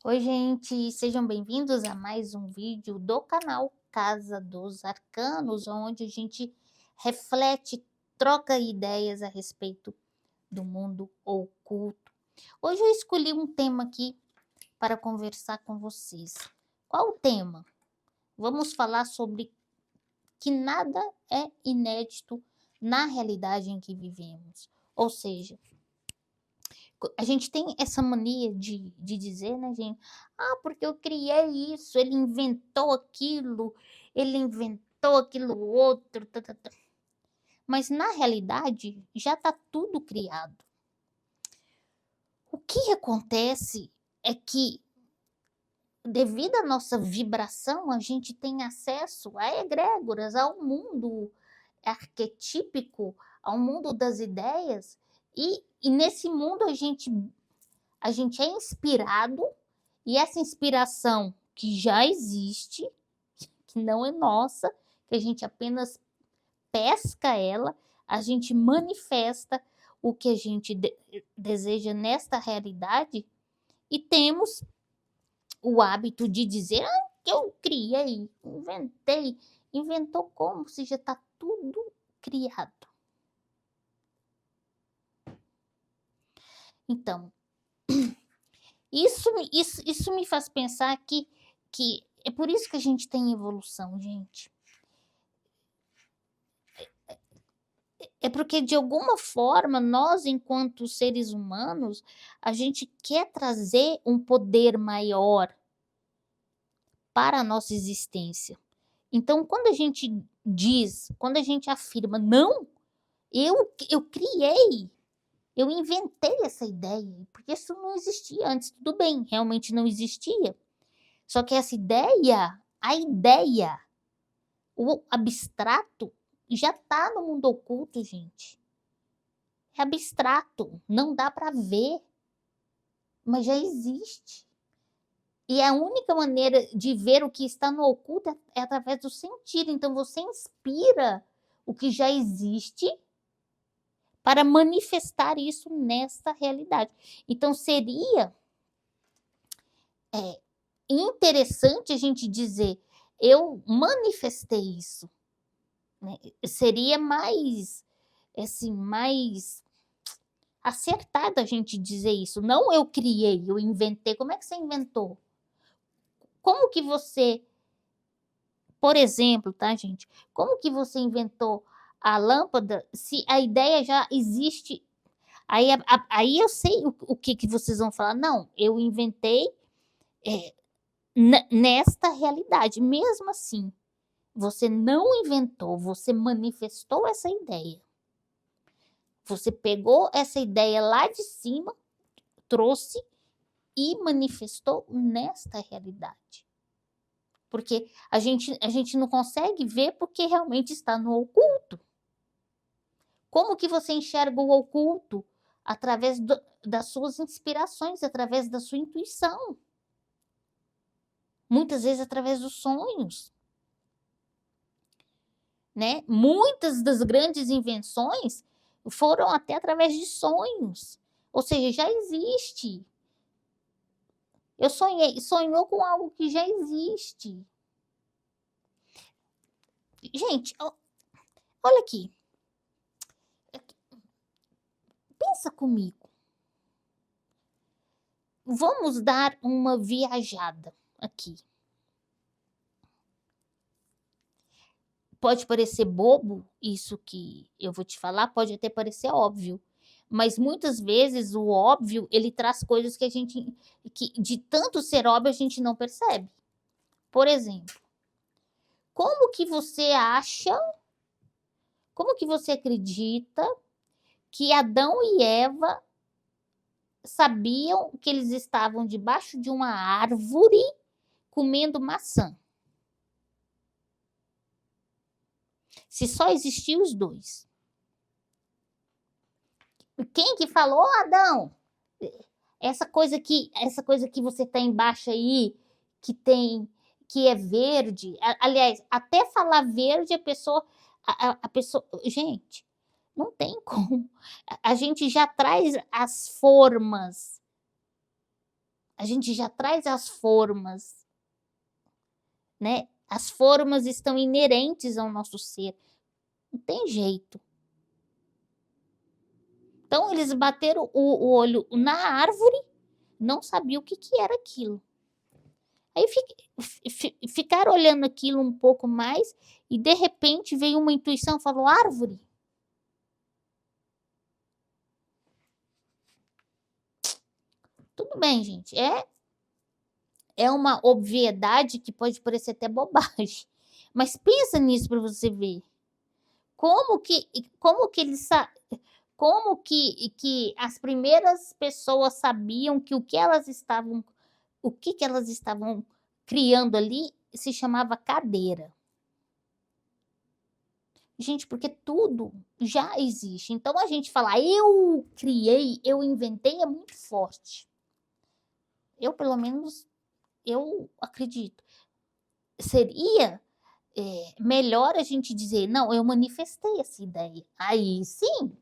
Oi, gente, sejam bem-vindos a mais um vídeo do canal Casa dos Arcanos, onde a gente reflete, troca ideias a respeito do mundo oculto. Hoje eu escolhi um tema aqui para conversar com vocês. Qual o tema? Vamos falar sobre que nada é inédito na realidade em que vivemos. Ou seja, a gente tem essa mania de dizer, né, gente? Ah, porque eu criei isso, ele inventou aquilo outro. Tá, tá, tá. Mas na realidade já está tudo criado. O que acontece é que, devido à nossa vibração, a gente tem acesso a egrégoras, ao mundo arquetípico, ao mundo das ideias, e nesse mundo a gente é inspirado, e essa inspiração que já existe, que não é nossa, que a gente apenas pesca ela, a gente manifesta o que a gente deseja nesta realidade, e temos o hábito de dizer que eu criei, inventei. Inventou como se já está tudo criado? Então, isso me faz pensar que é por isso que a gente tem evolução, gente. É porque, de alguma forma, nós, enquanto seres humanos, a gente quer trazer um poder maior para a nossa existência. Então, quando a gente afirma, não, eu criei, eu inventei essa ideia, porque isso não existia antes. Tudo bem, realmente não existia. Só que essa ideia, a ideia, o abstrato, já está no mundo oculto, gente. É abstrato, não dá para ver, mas já existe. E a única maneira de ver o que está no oculto é através do sentido. Então você inspira o que já existe para manifestar isso nesta realidade. Então seria interessante a gente dizer, eu manifestei isso, né? Seria mais, assim, mais acertado a gente dizer isso. Não eu criei, eu inventei. Como é que você inventou? Como que você, por exemplo, tá, gente? Como que você inventou a lâmpada se a ideia já existe? Aí eu sei o que vocês vão falar. Não, eu inventei é, nesta realidade. Mesmo assim, você não inventou, você manifestou essa ideia. Você pegou essa ideia lá de cima, trouxe e manifestou nesta realidade. Porque a gente não consegue ver porque realmente está no oculto. Como que você enxerga o oculto? Através das suas inspirações, através da sua intuição. Muitas vezes através dos sonhos. Né? Muitas das grandes invenções foram até através de sonhos. Ou seja, já existe. Sonhou com algo que já existe. Gente, olha aqui. Pensa comigo. Vamos dar uma viajada aqui. Pode parecer bobo isso que eu vou te falar, pode até parecer óbvio, mas muitas vezes o óbvio, ele traz coisas que de tanto ser óbvio a gente não percebe. Por exemplo, como que você acha, como que você acredita que Adão e Eva sabiam que eles estavam debaixo de uma árvore comendo maçã? Se só existiam os dois. Quem que falou, Adão? Essa coisa que você tá embaixo aí, que é verde. Aliás, até falar verde, a pessoa, gente, não tem como. A gente já traz as formas a gente já traz as formas, né? As formas estão inerentes ao nosso ser. Não tem jeito. Então, eles bateram o olho na árvore, não sabiam o que, que era aquilo. Aí ficaram olhando aquilo um pouco mais e, de repente, veio uma intuição e falou, árvore. Tudo bem, gente. É uma obviedade que pode parecer até bobagem. Mas pensa nisso para você ver. Como que eles como que as primeiras pessoas sabiam que o que elas estavam criando ali se chamava cadeira. Gente, porque tudo já existe. Então a gente falar eu criei, eu inventei é muito forte. Eu, pelo menos, eu acredito. Seria melhor a gente dizer, não, eu manifestei essa ideia. Aí sim,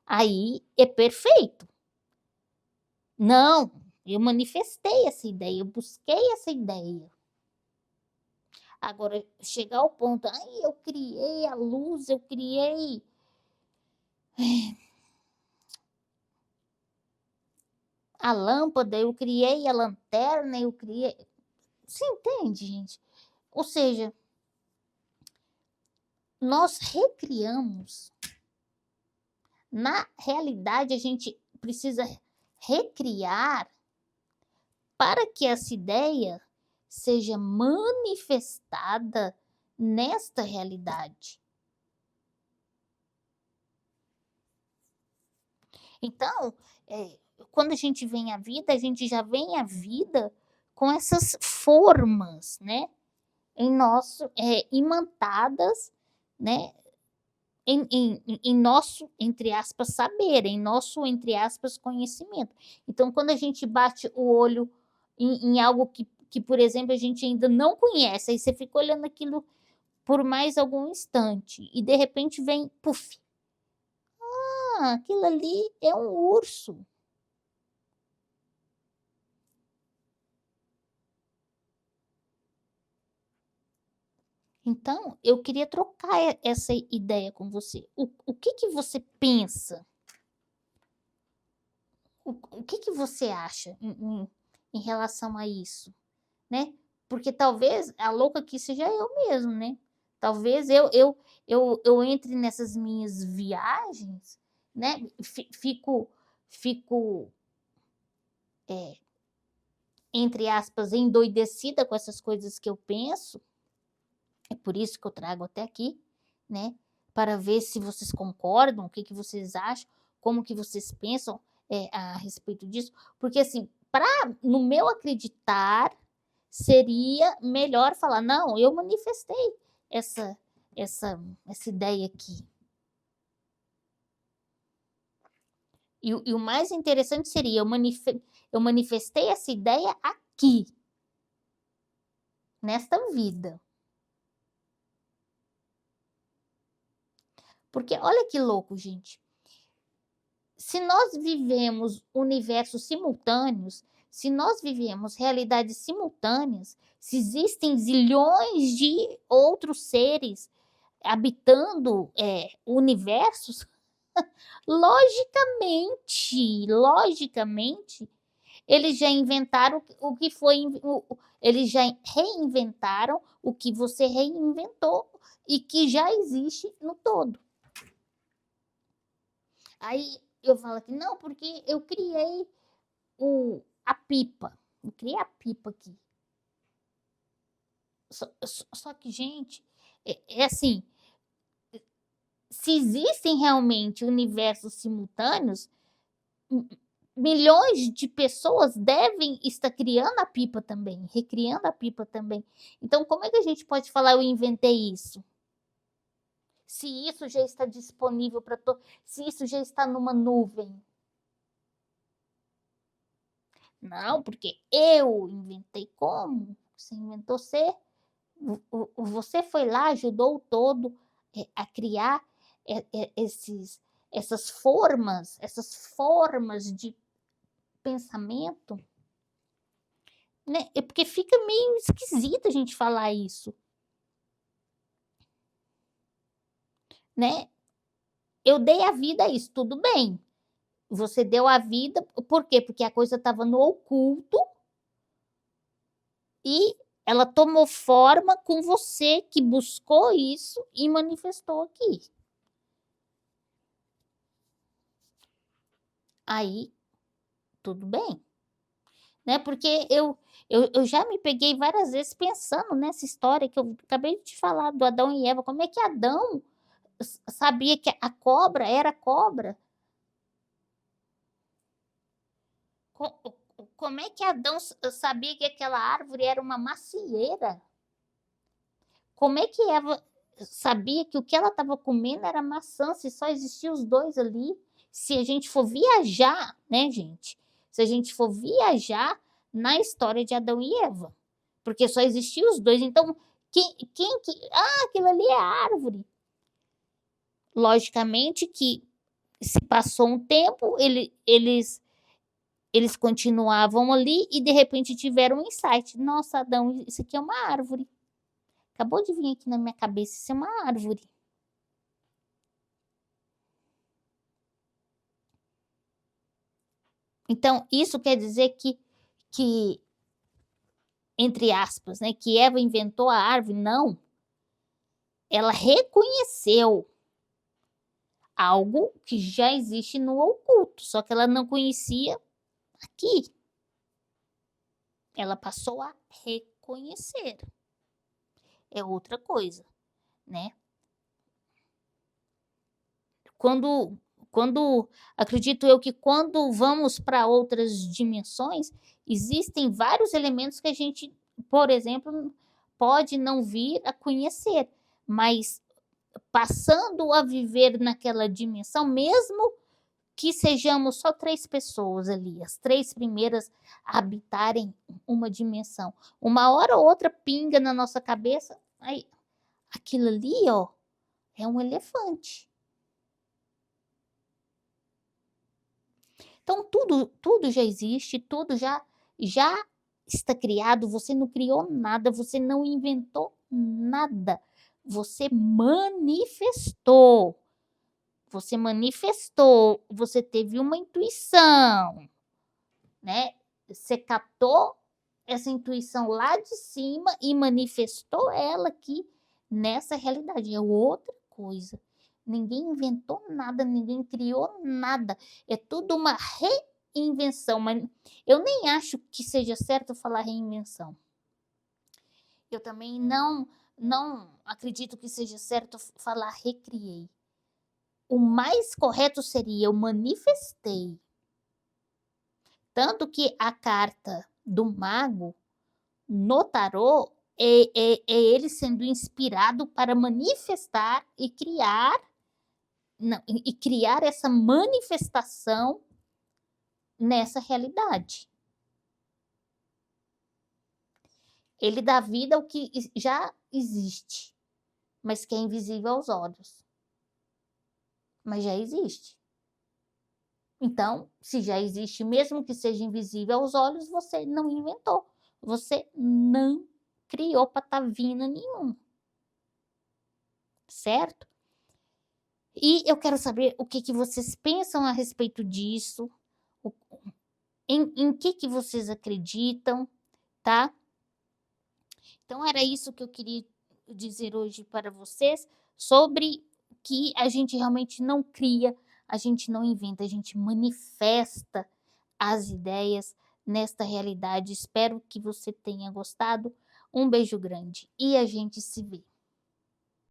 aí é perfeito. Não, eu manifestei essa ideia, eu busquei essa ideia. Agora, chegar ao ponto, ai, eu criei a luz, eu criei a lâmpada, eu criei a lanterna, eu criei. Você entende, gente? Ou seja, nós recriamos. Na realidade, a gente precisa recriar para que essa ideia seja manifestada nesta realidade. Então, quando a gente vem à vida, a gente já vem à vida com essas formas, né? Imantadas, né? Em nosso, entre aspas, saber, em nosso, entre aspas, conhecimento. Então, quando a gente bate o olho em algo que, por exemplo, a gente ainda não conhece, aí você fica olhando aquilo por mais algum instante, e de repente vem, puf, aquilo ali é um urso. Então, eu queria trocar essa ideia com você. O que que você pensa? O que que você acha em relação a isso, né? Porque talvez a louca aqui seja eu mesmo, né? Talvez eu entre nessas minhas viagens, né? Fico entre aspas, endoidecida com essas coisas que eu penso. É por isso que eu trago até aqui, né? Para ver se vocês concordam, o que, que vocês acham, como que vocês pensam a respeito disso. Porque, assim, no meu acreditar, seria melhor falar, não, eu manifestei essa, essa ideia aqui. E o mais interessante seria, eu manifestei essa ideia aqui, nesta vida. Porque olha que louco, gente. Se nós vivemos universos simultâneos, se nós vivemos realidades simultâneas, se existem zilhões de outros seres habitando universos, logicamente, eles já inventaram o que foi, eles já reinventaram o que você reinventou e que já existe no todo. Aí eu falo aqui, não, porque eu criei a pipa. Eu criei a pipa aqui. Só que, gente, assim, se existem realmente universos simultâneos, milhões de pessoas devem estar criando a pipa também, recriando a pipa também. Então, como é que a gente pode falar eu inventei isso? Se isso já está disponível para todos, se isso já está numa nuvem. Não, porque eu inventei. Como? Você inventou ser? Você foi lá, ajudou o todo a criar essas formas de pensamento. né? É porque fica meio esquisito a gente falar isso, né? Eu dei a vida a isso, tudo bem. Você deu a vida, por quê? Porque a coisa estava no oculto e ela tomou forma com você que buscou isso e manifestou aqui. Aí, tudo bem, né? Porque eu já me peguei várias vezes pensando nessa história que eu acabei de te falar do Adão e Eva. Como é que Adão sabia que a cobra era cobra? Como é que Adão sabia que aquela árvore era uma macieira? Como é que Eva sabia que o que ela estava comendo era maçã, se só existiam os dois ali? Se a gente for viajar, né, gente? Se a gente for viajar na história de Adão e Eva, porque só existiam os dois, então quem que. Ah, aquilo ali é árvore. Logicamente que se passou um tempo, eles continuavam ali e de repente tiveram um insight. Nossa, Adão, isso aqui é uma árvore. Acabou de vir aqui na minha cabeça, isso é uma árvore. Então, isso quer dizer que entre aspas, né, que Eva inventou a árvore? Não. Ela reconheceu algo que já existe no oculto, só que ela não conhecia aqui. Ela passou a reconhecer. É outra coisa, né? Quando acredito eu que quando vamos para outras dimensões, existem vários elementos que a gente, por exemplo, pode não vir a conhecer, mas passando a viver naquela dimensão, mesmo que sejamos só 3 pessoas ali, as 3 primeiras a habitarem uma dimensão, uma hora ou outra pinga na nossa cabeça, aí, aquilo ali, ó, é um elefante. Então, tudo já existe, tudo já está criado, você não criou nada, você não inventou nada, você manifestou. Você manifestou, você teve uma intuição, né? Você captou essa intuição lá de cima e manifestou ela aqui nessa realidade. É outra coisa. Ninguém inventou nada, ninguém criou nada. É tudo uma reinvenção, mas eu nem acho que seja certo falar reinvenção. Eu também não acredito que seja certo falar recriei. O mais correto seria eu manifestei. Tanto que a carta do mago no tarô é ele sendo inspirado para manifestar e criar, não, e criar essa manifestação nessa realidade. Ele dá vida ao que já existe, mas que é invisível aos olhos. Mas já existe. Então, se já existe, mesmo que seja invisível aos olhos, você não inventou. Você não criou patavina nenhuma. Certo? E eu quero saber o que vocês pensam a respeito disso, em que vocês acreditam, tá? Então, era isso que eu queria dizer hoje para vocês sobre que a gente realmente não cria, a gente não inventa, a gente manifesta as ideias nesta realidade. Espero que você tenha gostado. Um beijo grande e a gente se vê.